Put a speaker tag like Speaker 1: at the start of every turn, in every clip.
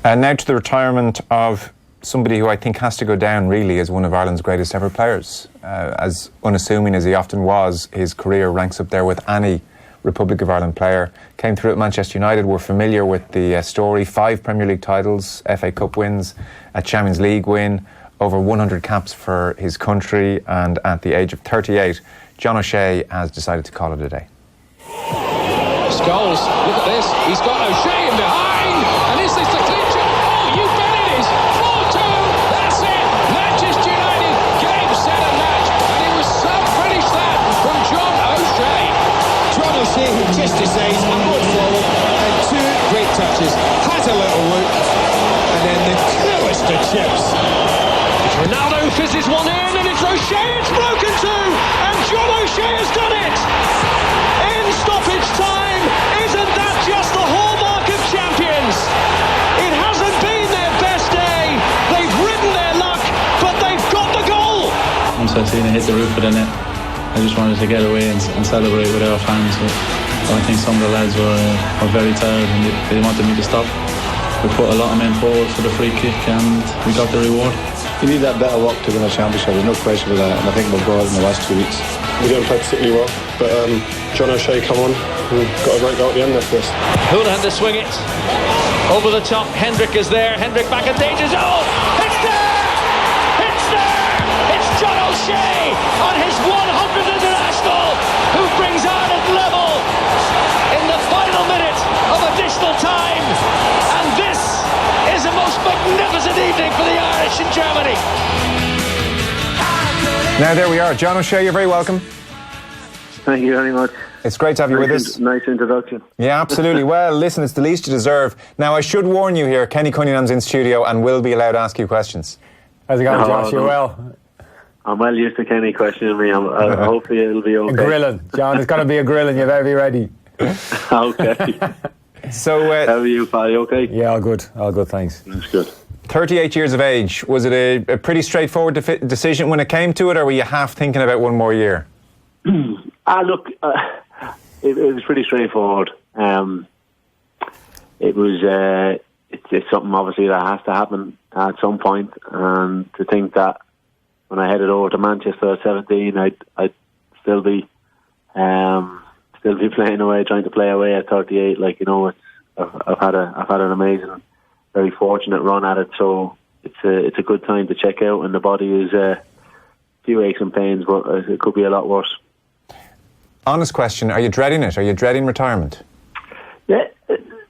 Speaker 1: Now to the retirement of somebody who I think has to go down really as one of Ireland's greatest ever players. As unassuming as he often was, his career ranks up there with any Republic of Ireland player. Came through at Manchester United. We're familiar with the story. 5 Premier League titles, FA Cup wins, a Champions League win, over 100 caps for his country, and at the age of 38, John O'Shea has decided to call it a day.
Speaker 2: Scholes, look at this, he's got O'Shea in behind, and is this the clincher? Oh, you bet it is, 4-2, that's it, Manchester United, game, set and match, and it was some finish that from John O'Shea.
Speaker 3: John O'Shea, who just decides, I'm going forward, and 2 great touches, has a little look, and then the coolest of chips.
Speaker 2: It's Ronaldo fizzes one in, and it's O'Shea, it's broken too, and John O'Shea has done it! In stoppage time! Isn't that just the hallmark of champions? It hasn't been their best day. They've ridden their luck, but they've got the goal.
Speaker 4: Once I seen it hit the roof of the net, I just wanted to get away and celebrate with our fans. So I think some of the lads were very tired and they wanted me to stop. We put a lot of men forward for the free kick and we got the reward.
Speaker 5: You need that better luck to win a championship. There's no question with that, and I think we've got it in the last 2 weeks.
Speaker 6: We didn't play particularly well, but John O'Shea come on and got a great goal at the end there for us.
Speaker 2: Houlihan to swing it. Over the top, Hendrick is there. Hendrick back in danger zone. It's there! It's there! It's John O'Shea on his 100th international who brings Ireland level in the final minute of additional time. And this is a most magnificent evening for the Irish in Germany.
Speaker 1: Now there we are. John O'Shea, you're very welcome.
Speaker 7: Thank you very much.
Speaker 1: It's great to have you with us.
Speaker 7: Nice introduction.
Speaker 1: Yeah, absolutely. Well, listen, it's the least you deserve. Now, I should warn you here, Kenny Cunningham's in studio and will be allowed to ask you questions.
Speaker 8: How's it going, Josh? You well?
Speaker 7: I'm well used to Kenny questioning me. Hopefully it'll be okay.
Speaker 8: Grilling. John, it's going to be a grilling. You better be ready.
Speaker 7: Okay.
Speaker 1: So,
Speaker 7: how are you, pal? You okay?
Speaker 8: Yeah, all good. All good, thanks.
Speaker 7: That's good.
Speaker 1: 38 years of age. Was it a pretty straightforward decision when it came to it, or were you half thinking about one more year?
Speaker 7: Look, it was pretty straightforward. It was it's something obviously that has to happen at some point, and to think that when I headed over to Manchester at 17, I'd still be playing away, trying to play away at 38. Like, you know, I've had an amazing, very fortunate run at it, so it's a good time to check out, and the body is a few aches and pains, but it could be a lot worse.
Speaker 1: Honest question, are you dreading it? Are you dreading retirement?
Speaker 7: Yeah,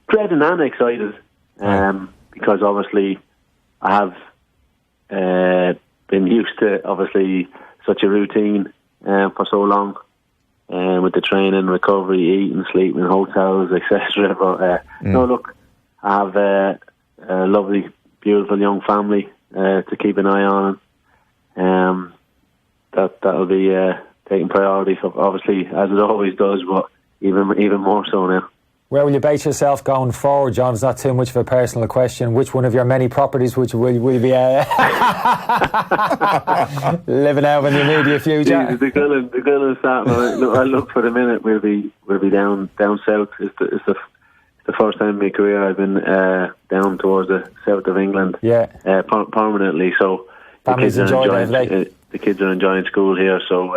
Speaker 7: dreading and excited, because obviously I have been used to obviously such a routine for so long, with the training, recovery, eating, sleeping, hotels, etc. But no, look, I have a lovely, beautiful young family to keep an eye on. That'll be taking priority, obviously, as it always does, but even more so now.
Speaker 8: Where will you base yourself going forward, John? It's not too much of a personal question. Which one of your many properties will you be living out in the immediate future?
Speaker 7: The girl is that. I look for the minute. We'll be down south. It's the first time in my career I've been down towards the south of England. Yeah. Permanently. So
Speaker 8: families enjoying it.
Speaker 7: The kids are enjoying school here, so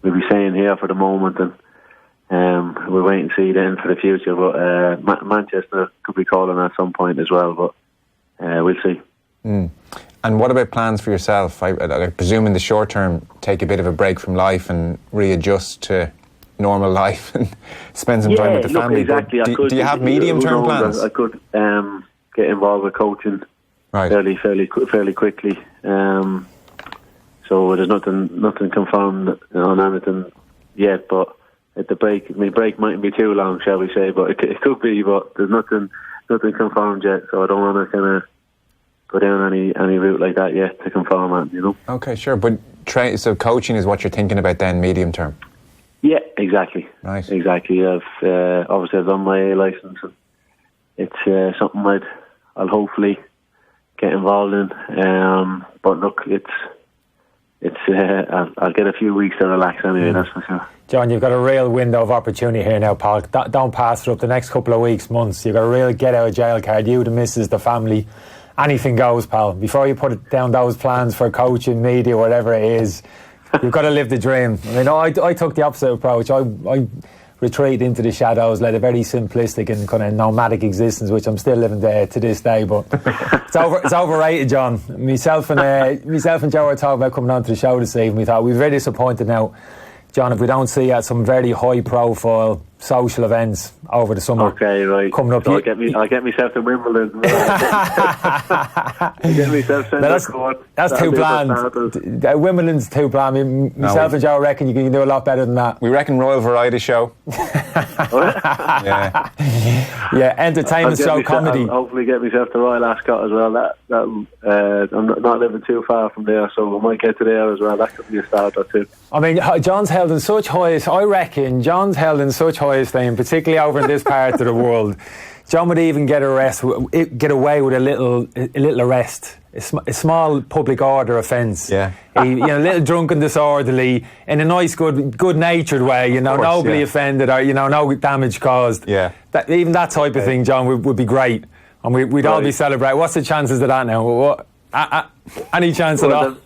Speaker 7: we'll be staying here for the moment, and we'll wait and see then for the future. But Manchester could be calling at some point as well, but we'll see.
Speaker 1: And what about plans for yourself? I presume in the short term, take a bit of a break from life and readjust to normal life and spend some time with the family.
Speaker 7: Exactly.
Speaker 1: Do you have medium-term plans?
Speaker 7: I could get involved with coaching fairly quickly. So there's nothing confirmed on anything yet, but at the break, break mightn't be too long, shall we say, but it could be, but there's nothing confirmed yet, so I don't want to kind of go down any route like that yet to confirm it, you know. Okay, sure, but so coaching is what you're thinking about then, medium term? Yeah, exactly. Right. Exactly. Obviously I've done my A licence, and it's something I'll hopefully get involved in. But look, I'll get a few weeks to relax anyway. That's for sure.
Speaker 8: John, you've got a real window of opportunity here now, pal. Don't pass it up. The next couple of weeks, months, you've got a real get out of jail card. You, the missus, the family, anything goes, pal. Before you put down those plans for coaching, media, whatever it is, you've got to live the dream. I mean, I took the opposite approach. I retreated into the shadows, led a very simplistic and kind of nomadic existence, which I'm still living there to this day. But it's overrated, John. Myself and Joe were talking about coming on to the show this evening. We thought we're very disappointed now, John, if we don't see you at some very high-profile social events over the summer.
Speaker 7: Okay, right.
Speaker 8: Coming up,
Speaker 7: so I'll get myself to Wimbledon. I'll get myself sent to court.
Speaker 8: That's too planned. Wimbledon's too planned. Myself and Joe reckon you can do a lot better than that.
Speaker 1: We reckon Royal Variety Show.
Speaker 8: Yeah, entertainment show, comedy.
Speaker 7: I'll hopefully get myself to Royal Ascot as well. I'm not living too far from there, so I might get to there as well. That could be a start or two.
Speaker 8: I mean, John's held in such high esteem, particularly over in this part of the world. John would even get away with a little arrest, a small public order offence. Yeah, a little drunk and disorderly in a nice, good-natured way. Nobly offended or no damage caused. Yeah, even that type of thing, John, would be great, and we'd all be celebrating. What's the chances of that now? Any chance at all?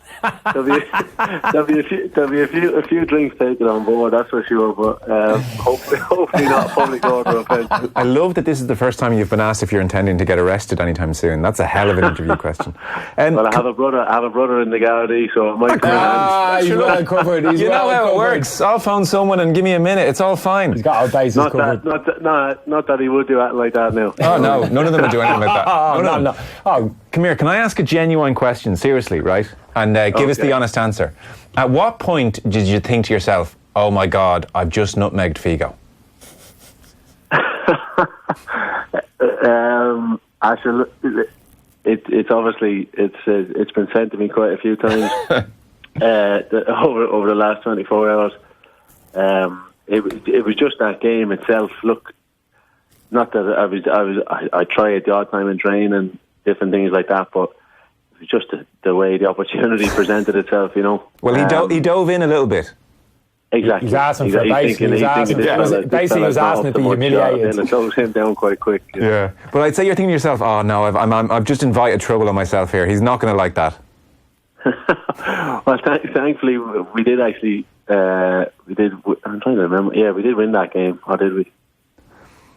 Speaker 7: There'll be a few drinks taken on board, that's for sure. But hopefully not a public order offence.
Speaker 1: I love that this is the first time you've been asked if you're intending to get arrested anytime soon. That's a hell of an interview question.
Speaker 7: Well, I have a brother in the Gardaí, so it might come in.
Speaker 8: He's well covered.
Speaker 1: You know how it works. I'll phone someone and give me a minute. It's all fine.
Speaker 8: He's got our bases covered.
Speaker 7: Not that he would do that like that now.
Speaker 1: Oh no, none of them would do anything like that. No. Oh, come here. Can I ask a genuine question? Seriously, right? And give us the honest answer. At what point did you think to yourself, oh my God, I've just nutmegged Figo?
Speaker 7: Actually, it's obviously it's been said to me quite a few times over the last 24 hours. It was just that game itself. Look, not that I try at the odd time in training and different things like that, but it was just the way the opportunity presented itself,
Speaker 1: Well, he dove in a little bit.
Speaker 7: Exactly.
Speaker 8: He's asking for basically he was asking to be humiliated.
Speaker 7: And it goes him down quite quick.
Speaker 1: Yeah. But I'd say you're thinking to yourself, oh no, I've just invited trouble on myself here. He's not going to like that.
Speaker 7: Well, thankfully we did actually. I'm trying to remember. Yeah, we did win that game, or did we?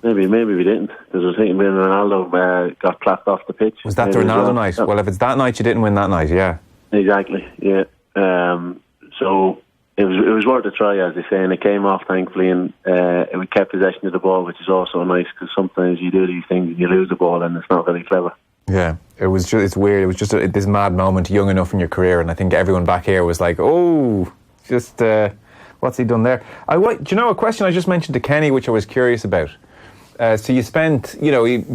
Speaker 7: Maybe we didn't, because I was thinking when Ronaldo got clapped off the pitch.
Speaker 1: Was that the Ronaldo night? Well, if it's that night, you didn't win that night, yeah.
Speaker 7: Exactly, yeah. So it was worth a try, as they say, and it came off, thankfully, and we kept possession of the ball, which is also nice, because sometimes you do these things and you lose the ball and it's not very clever. Yeah,
Speaker 1: it's weird. It was just this mad moment, young enough in your career, and I think everyone back here was like, oh, just what's he done there? Do you know a question I just mentioned to Kenny, which I was curious about? So you spent,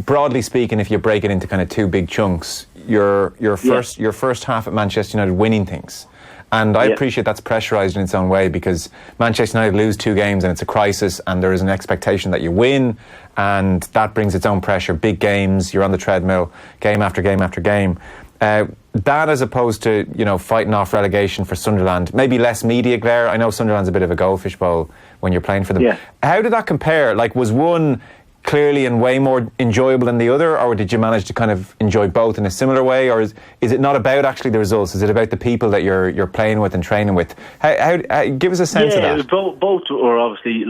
Speaker 1: broadly speaking, if you break it into kind of two big chunks, your first half at Manchester United winning things. And I appreciate that's pressurised in its own way, because Manchester United lose 2 games and it's a crisis, and there is an expectation that you win, and that brings its own pressure. Big games, you're on the treadmill, game after game after game. That as opposed to, fighting off relegation for Sunderland, maybe less media glare. I know Sunderland's a bit of a goldfish bowl when you're playing for them. Yeah. How did that compare? Was one clearly and way more enjoyable than the other, or did you manage to kind of enjoy both in a similar way, or is it not about actually the results? Is it about the people that you're playing with and training with? How give us a sense of that.
Speaker 7: Yeah, both were obviously,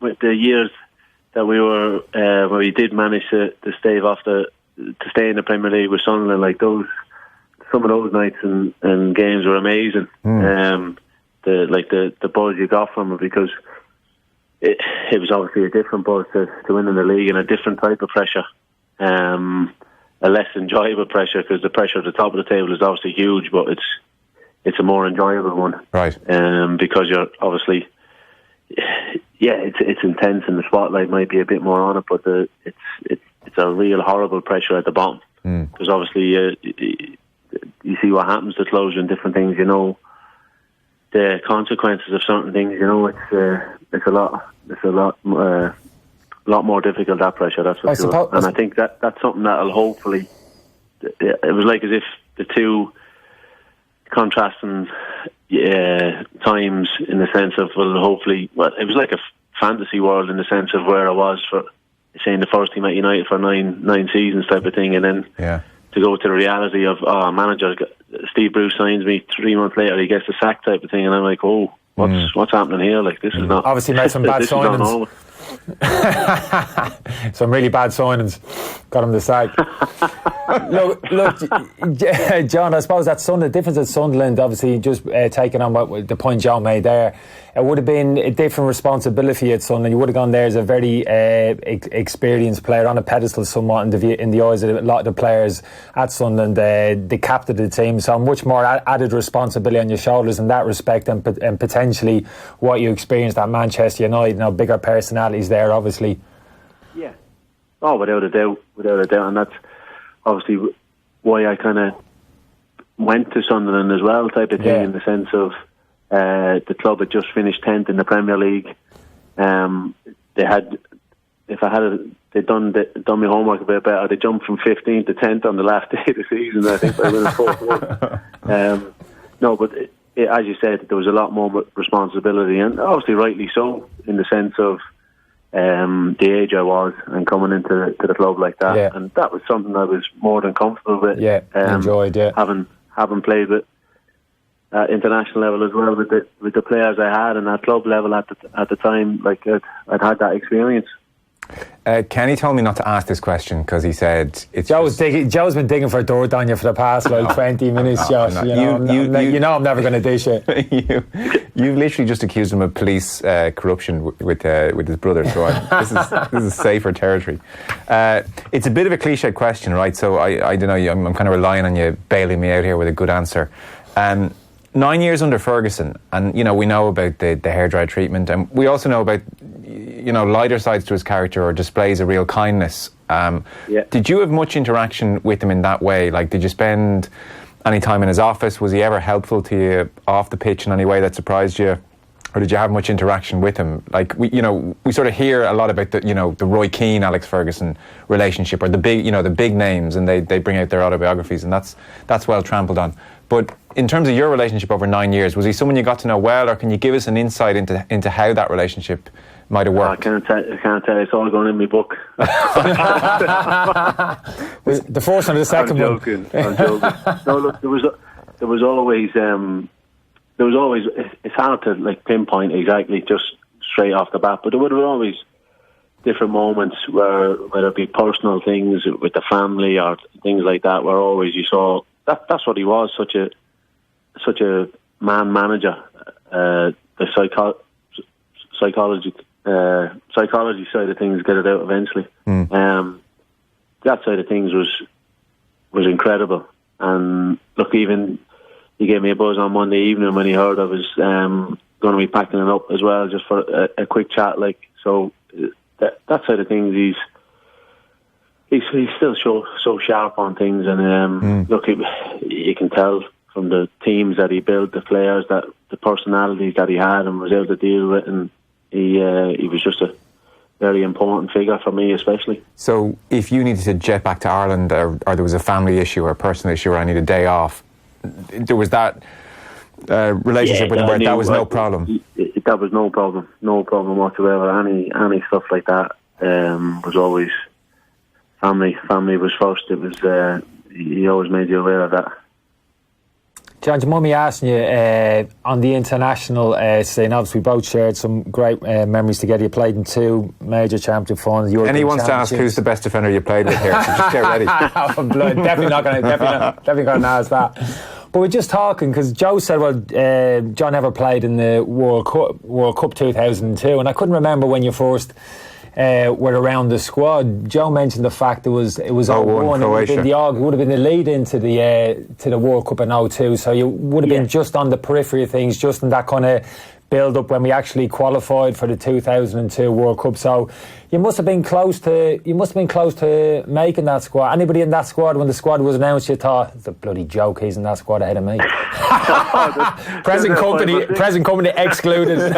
Speaker 7: with the years that we were where we did manage to stay in the Premier League with Sunderland, some of those nights and games were amazing. The buzz you got from it, because it was obviously a different buzz to winning the league, and a different type of pressure, a less enjoyable pressure, because the pressure at the top of the table is obviously huge, but it's a more enjoyable one,
Speaker 1: right?
Speaker 7: Because you're obviously, it's intense, and the spotlight might be a bit more on it, but it's a real horrible pressure at the bottom, because obviously you see what happens to closure and different things. The consequences of certain things. It's a lot more difficult, that pressure, that's for sure. And I think that's something that'll hopefully. It was like as if the two contrasting times in the sense of, well, hopefully, well, it was like a fantasy world in the sense of where I was for saying the first team at United for nine seasons type of thing, and then to go to the reality of manager Steve Bruce signs me 3 months later, he gets the sack type of thing, and I'm like, what's happening here? Like, this is not
Speaker 8: obviously made some bad signings. Some really bad signings got him the sack. look, John, I suppose that's the difference at Sunderland, obviously just taking on what the point Joe made there, it would have been a different responsibility at Sunderland. You would have gone there as a very experienced player on a pedestal somewhat in the eyes of a lot of the players at Sunderland, the captain of the team, so much more added responsibility on your shoulders in that respect, and potentially what you experienced at Manchester United, bigger personalities there obviously.
Speaker 7: Yeah. Oh, without a doubt, and that's obviously why I kind of went to Sunderland as well, type of thing, in the sense of the club had just finished 10th in the Premier League. They'd done my homework a bit better, they jumped from 15th to 10th on the last day of the season, I think, by winning 4-1. No, but as you said, there was a lot more responsibility, and obviously rightly so, in the sense of the age I was and coming into the club like that, and that was something I was more than comfortable with.
Speaker 8: Enjoyed.
Speaker 7: Having played with international level as well with the players I had, and at club level at the time, like I'd had that experience.
Speaker 1: Kenny told me not to ask this question because he said it's
Speaker 8: Joe's been digging for dirt on you for the past 20 minutes, Josh. You know I'm never going to dish it.
Speaker 1: You've literally just accused him of police corruption with his brother, so this is safer territory. It's a bit of a cliche question, right? So I don't know, I'm kind of relying on you bailing me out here with a good answer. 9 years under Ferguson, and we know about the hairdryer treatment, and we also know about lighter sides to his character or displays of real kindness. Did you have much interaction with him in that way? Like, did you spend any time in his office? Was he ever helpful to you off the pitch in any way that surprised you? Or did you have much interaction with him? Like, we sort of hear a lot about the Roy Keane, Alex Ferguson relationship, or the big names, and they bring out their autobiographies, and that's well trampled on. But in terms of your relationship over 9 years, was he someone you got to know well, or can you give us an insight into how that relationship might have worked?
Speaker 7: I can't tell. It's all going in my book.
Speaker 8: The first and the second
Speaker 7: I'm joking. No, look, there was always. It's hard to pinpoint exactly just straight off the bat, but there would have always different moments whether it be personal things with the family or things like that, where always you saw that's what he was, such a man manager. The psychology side of things, get it out eventually. That side of things was incredible, and look, even he gave me a buzz on Monday evening when he heard I was going to be packing it up as well, just for a quick chat. So that side of things, he's still so sharp on things, and look, you can tell from the teams that he built, the players, that the personalities that he had and was able to deal with, and he was just a very important figure for me, especially. So
Speaker 1: if you needed to jet back to Ireland, or there was a family issue or a personal issue, or I need a day off, there was that relationship with him where that was no problem. That was no problem whatsoever. Any stuff like that was always family. Family was first. It was he always made you aware of that.
Speaker 8: John, do you mind me asking you, on the international scene, obviously we both shared some great memories together. You played in 2 major championship finals. And he wants to ask who's the best defender you played with here, so just get ready. Definitely going to ask that. But we're just talking, because Joe said, well, John never played in the World Cup 2002, and I couldn't remember when you first were around the squad. Joe mentioned the fact it was 0-1, it would have been the lead into the World Cup in 2002, so you would have been just on the periphery of things, just in that kind of build up when we actually qualified for the 2002 World Cup. So you must have been close to making that squad. Anybody in that squad, when the squad was announced, you thought, it's a bloody joke, he's in that squad ahead of me. present company excluded.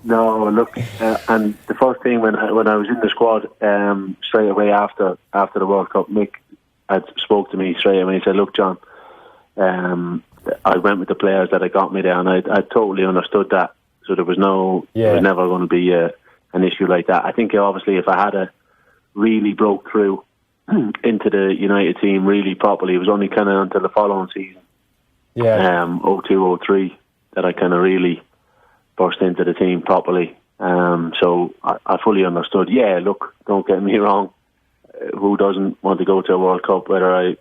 Speaker 7: No, look, and the first thing when I was in the squad, straight away after the World Cup, Mick had spoke to me straight away. He said, "Look, John, I went with the players that had got me there, and I totally understood that. So there was there was never going to be an issue like that. I think obviously if I had really broke through into the United team really properly, it was only kind of until the following season, 02-03, that I kind of really burst into the team properly. So I fully understood. Yeah, look, don't get me wrong. Who doesn't want to go to a World Cup? Whether I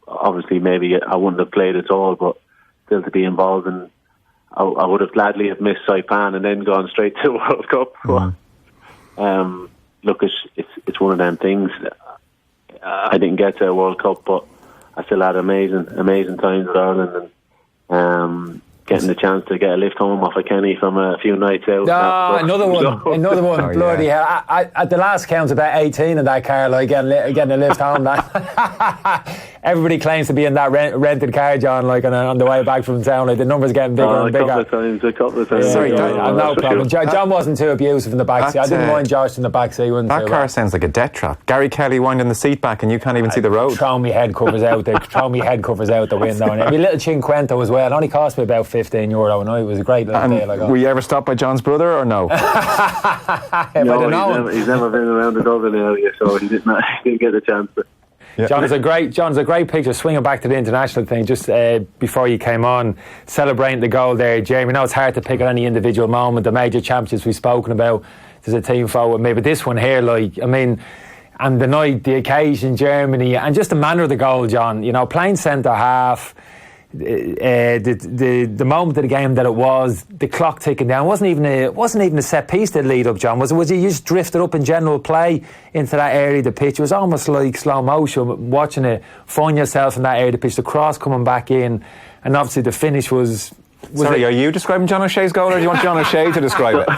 Speaker 7: obviously maybe I wouldn't have played at all, but still to be involved, and I would have gladly have missed Saipan and then gone straight to the World Cup. But, look, it's one of them things. I didn't get to a World Cup, but I still had amazing times with Ireland, and getting the chance to get a lift home off of Kenny from a few nights out.
Speaker 8: Another one. Bloody hell! At the last count, about 18 in that car, like getting a lift home. Everybody claims to be in that rented car, John. Like on the way back from town, like the numbers getting bigger and bigger.
Speaker 7: A couple of times.
Speaker 8: Yeah, sorry, no problem.
Speaker 7: Sure.
Speaker 8: John wasn't too abusive in the back seat. I didn't mind Josh in the back seat.
Speaker 1: That car sounds like a death trap. Gary Kelly winding the seat back, and you can't even see the road.
Speaker 8: Throw me head covers out the window, and every little Cinquecento as well. It only cost me about €15, and it was a great little deal.
Speaker 1: Were you ever stopped by John's brother or no?
Speaker 7: He's never been around the Dublin area, so he didn't get a chance to.
Speaker 8: Yeah. John's a great picture. Swinging back to the international thing, just before you came on, celebrating the goal there, Jeremy. I know it's hard to pick on any individual moment. The major championships we've spoken about, there's a team photo with me, but this one here, and the night, the occasion, Germany, and just the manner of the goal, John. Playing centre half. The moment of the game that it was, the clock ticking down, wasn't even a set piece that lead up, John. Was you just drifted up in general play into that area of the pitch? It was almost like slow motion, watching it, find yourself in that area of the pitch, the cross coming back in, and obviously the finish was.
Speaker 1: Sorry, are you describing John O'Shea's goal, or do you want John O'Shea to describe it?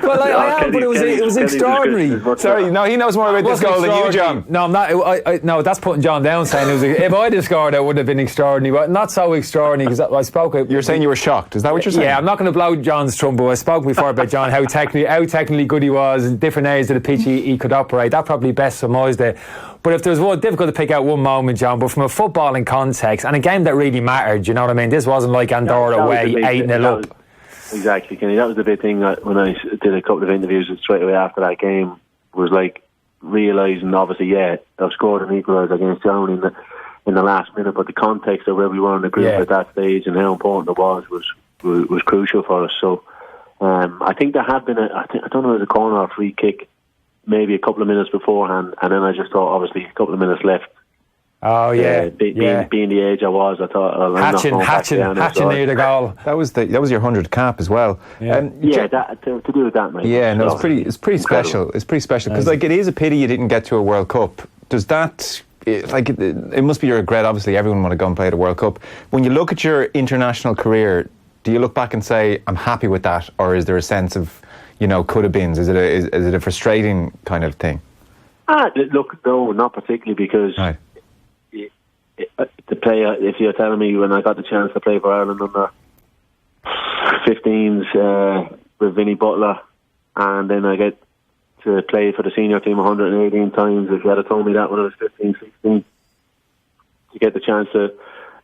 Speaker 8: Well, I am, but it was extraordinary.
Speaker 1: Sorry, no, he knows more about this goal than you, John.
Speaker 8: No, I'm not. No, that's putting John down, saying if I'd have scored, it would have been extraordinary, but not so extraordinary, because I spoke.
Speaker 1: You're saying you were shocked, is that what you're saying?
Speaker 8: Yeah, I'm not going to blow John's trumpet. I spoke before about John, how technically good he was, in different areas of the pitch he could operate. That probably best surmised it. But if there was difficult to pick out one moment, John, but from a footballing context and a game that really mattered, you know what I mean? This wasn't like Andorra away, 8-0 up.
Speaker 7: Exactly, Kenny. That was the big thing when I did a couple of interviews straight away after that game, was like realising, obviously, I've scored an equaliser against Germany in the last minute, but the context of where we were in the group at that stage and how important it was crucial for us. So I think there had been I don't know, it was a corner or free kick maybe a couple of minutes beforehand, and then I just thought, obviously, a couple of minutes left.
Speaker 8: Oh yeah,
Speaker 7: being the age I was, I thought
Speaker 8: hatching near the goal.
Speaker 1: That was your 100th cap as well.
Speaker 7: To do with that, mate.
Speaker 1: Yeah, no, it's pretty special. It's pretty special because it is a pity you didn't get to a World Cup. Does that it must be your regret? Obviously, everyone want to go and play at a World Cup. When you look at your international career, do you look back and say, I'm happy with that, or is there a sense of, could have beens? Is it a frustrating kind of thing?
Speaker 7: Look, no, not particularly, because to play, if you're telling me when I got the chance to play for Ireland under 15s with Vinnie Butler, and then I get to play for the senior team 118 times, if you had told me that when I was 15, 16, to get the chance to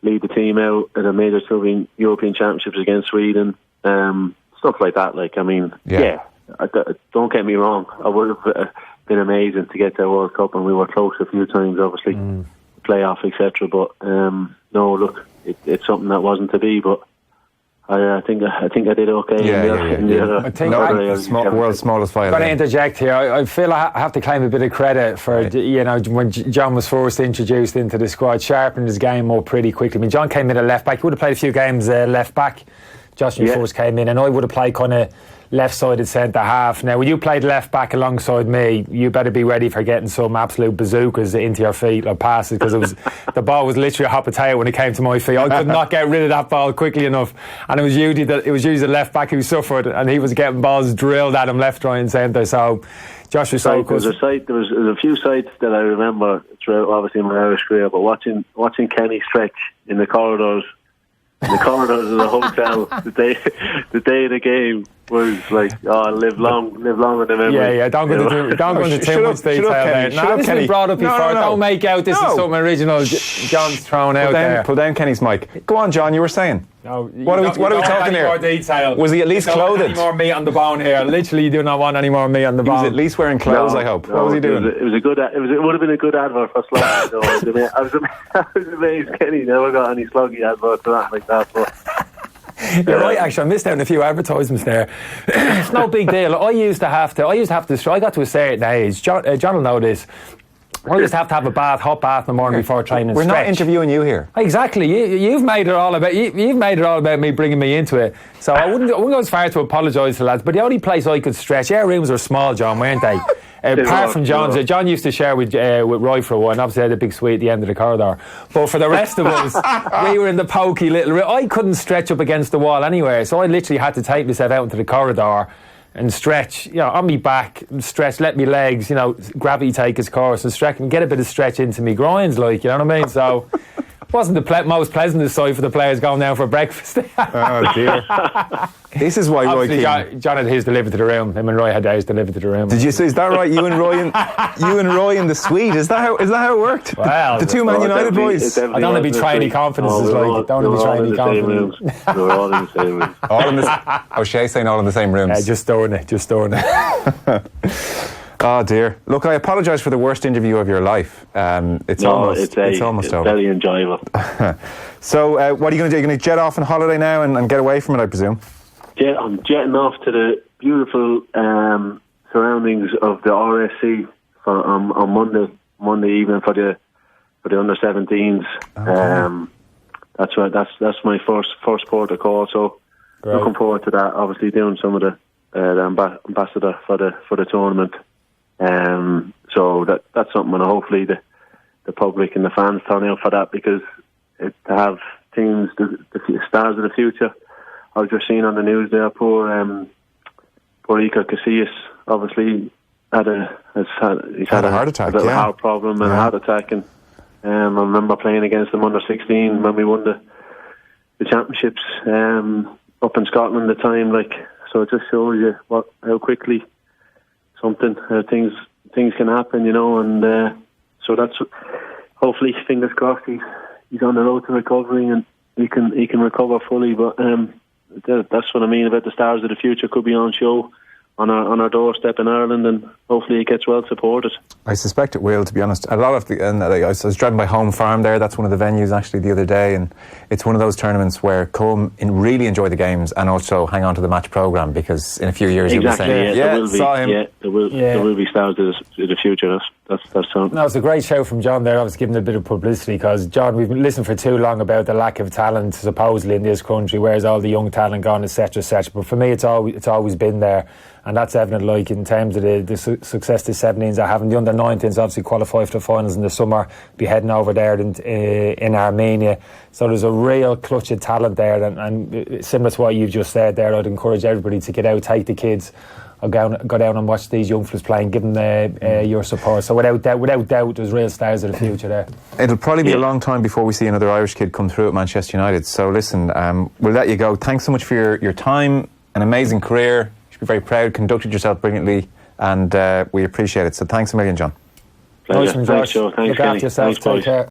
Speaker 7: lead the team out at a major European Championships against Sweden, stuff like that. Don't get me wrong, I would have been amazing to get to a World Cup, and we were close a few times, obviously, playoff, etc. But no, look, it's something that wasn't to be. But I think I did okay.
Speaker 8: I think
Speaker 1: world's smallest violin.
Speaker 8: Got to interject here. I feel I have to claim a bit of credit for when John was first introduced into the squad, sharpened his game up pretty quickly. I mean, John came in at left back. He would have played a few games left back. Josh first came in, and I would have played kind of left-sided centre half. Now, when you played left back alongside me, you better be ready for getting some absolute bazookas into your feet or passes, because the ball was literally a hot potato when it came to my feet. I could not get rid of that ball quickly enough, and it was usually the left back who suffered, and he was getting balls drilled at him left, right, and centre. So Josh was so good.
Speaker 7: There was a few sights that I remember throughout, obviously, my Irish career, but watching Kenny stretch in the corridors of the hotel the day of the game, was like, oh, live long in the memory.
Speaker 8: Yeah, don't go into too much detail there. No, this has been brought up before. Don't make out this is something original John's thrown out there.
Speaker 1: Pull down Kenny's mic. Go on, John, you were saying.
Speaker 8: No,
Speaker 1: what are we talking here?
Speaker 8: More detail.
Speaker 1: Was he at least clothed?
Speaker 8: Any more meat on the bone here? Literally, you do not want any more meat on the bone.
Speaker 1: He was at least wearing clothes, I hope. What was he doing?
Speaker 7: It would have been a good advert for Sluggy. I was amazed Kenny never got any Sluggy adverts or that like that. But
Speaker 8: you're right, actually. I missed out on a few advertisements there. It's no big deal. I used to have to. I got to a certain age. John will know this. I just have to have a hot bath in the morning before training.
Speaker 1: We're not interviewing you here.
Speaker 8: Exactly. You've made it all about me bringing me into it. So I wouldn't go as far to apologise to lads. But the only place I could stretch, our rooms were small, John, weren't they? Apart from John's, John used to share with Roy for a while, and obviously had a big suite at the end of the corridor. But for the rest of us, we were in the pokey little room. I couldn't stretch up against the wall anywhere, so I literally had to take myself out into the corridor and stretch, on me back, stretch, let me legs, gravity take its course and stretch and get a bit of stretch into me groins, like, you know what I mean? So it wasn't the most pleasant sight for the players going down for breakfast.
Speaker 1: Oh dear. This is why Roy Keane.
Speaker 8: John had his delivered to the room. Him and Roy had theirs delivered to the room.
Speaker 1: Did you say? Is that right? You and Roy in the suite. Is that how it worked?
Speaker 8: Well,
Speaker 1: the two Man United boys.
Speaker 8: I don't want to be trying any confidences. Don't want to be trying any confidences.
Speaker 7: We were all in the same room.
Speaker 1: All in the. Oh, Shay's saying all in the same rooms.
Speaker 8: Yeah, just storing it.
Speaker 1: Oh dear. Look, I apologise for the worst interview of your life. It's almost over.
Speaker 7: Very enjoyable.
Speaker 1: So, what are you going to do? You're going to jet off on holiday now and get away from it, I presume?
Speaker 7: Yeah, I'm jetting off to the beautiful surroundings of the RSC on Monday evening for the under 17s.
Speaker 1: Okay.
Speaker 7: That's right. That's my first port of call. So
Speaker 8: Great.
Speaker 7: Looking forward to that. Obviously, doing some of the ambassador for the tournament. So that's something, and hopefully the public and the fans turn out for that, because to have teams, the stars of the future. I was just seeing on the news there, poor Iker Casillas obviously he's had a heart attack, heart problem and a heart attack, and I remember playing against them under 16 when we won the championships up in Scotland at the time. So it just shows you how quickly things can happen, and so that's hopefully, fingers crossed, he's on the road to recovery and he can recover fully. But that's what I mean about the stars of the future could be on show on our doorstep in Ireland, and hopefully it gets well supported. I
Speaker 1: suspect it will, to be honest. I was driving by Home Farm there. That's one of the venues actually the other day, and it's one of those tournaments where come and really enjoy the games and also hang on to the match programme, because in a few years you'll be saying, there will be stars of the future. That's something. No,
Speaker 8: it's a great show from John there. I was giving a bit of publicity, because John, we've been listening for too long about the lack of talent supposedly in this country. Where's all the young talent gone, etc., etc. But for me, it's always been there. And that's evident, like, in terms of the success the 17s are having. The under 19s obviously qualify for the finals in the summer, be heading over there in Armenia. So there's a real clutch of talent there, and similar to what you've just said there, I'd encourage everybody to get out, take the kids, or go down and watch these young fellas play and give them your support. So without doubt, there's real stars of the future there.
Speaker 1: It'll probably be a long time before we see another Irish kid come through at Manchester United. So listen, we'll let you go. Thanks so much for your time, an amazing career. Be very proud, conducted yourself brilliantly, and we appreciate it. So thanks a million, John.
Speaker 7: Pleasure. Thanks, Joe. Thanks,
Speaker 8: Look after yourself. Take care.